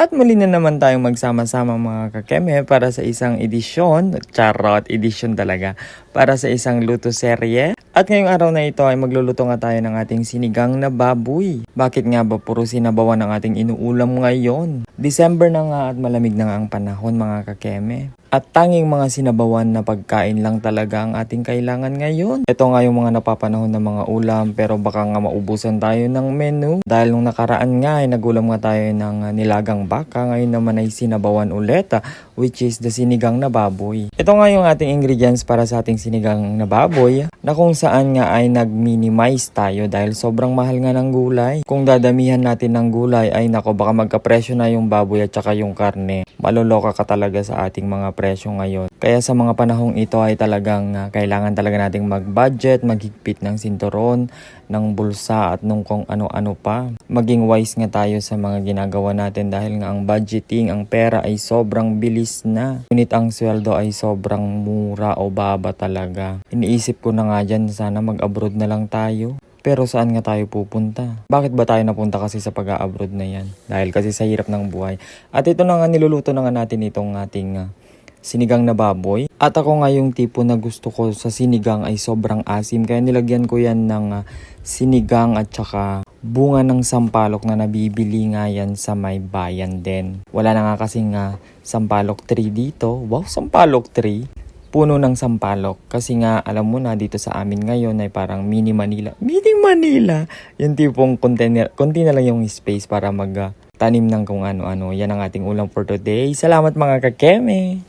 At muli na naman tayong magsama-sama mga kakeme para sa isang edisyon, charot, edisyon talaga, para sa isang luto serye. At ngayong araw na ito ay magluluto nga tayo ng ating sinigang na baboy. Bakit nga ba puro sinabawan ang ating inuulam ngayon? December na nga at malamig na nga ang panahon mga kakeme. At tanging mga sinabawan na pagkain lang talaga ang ating kailangan ngayon. Ito nga yung mga napapanahon na mga ulam pero baka nga maubusan tayo ng menu. Dahil nung nakaraan nga ay nagulam nga tayo ng nilagang baka, ngayon naman ay sinabawan ulit which is the sinigang na baboy. Ito nga yung ating ingredients para sa ating sinigang na baboy na kung saan nga ay nag-minimize tayo dahil sobrang mahal nga ng gulay. Kung dadamihan natin ng gulay ay nako baka magkapresyo na yung baboy at saka yung karne. Maloloka ka talaga sa ating mga presyo ngayon. Kaya sa mga panahong ito ay talagang kailangan talaga nating mag-budget, maghigpit ng sinturon, ng bulsa at nung kung ano-ano pa. Maging wise nga tayo sa mga ginagawa natin dahil nga ang budgeting, ang pera ay sobrang bilis na. Ngunit ang sweldo ay sobrang mura o baba talaga. Iniisip ko na nga dyan, sana mag-abroad na lang tayo. Pero saan nga tayo pupunta? Bakit ba tayo napunta kasi sa pag-a-abroad na yan? Dahil kasi sa hirap ng buhay. At ito na nga, niluluto na nga natin itong ating sinigang na baboy. At ako nga yung tipo na gusto ko sa sinigang ay sobrang asim. Kaya nilagyan ko yan ng sinigang at saka bunga ng sampalok na nabibili nga yan sa may bayan din. Wala na nga kasing sampalok tree dito. Wow, sampalok tree! Puno ng sampalok. Kasi nga, alam mo na, dito sa amin ngayon ay parang mini Manila. Mini Manila! Yung tipong konti na lang yung space para tanim ng kung ano-ano. Yan ang ating ulam for today. Salamat mga kakeme!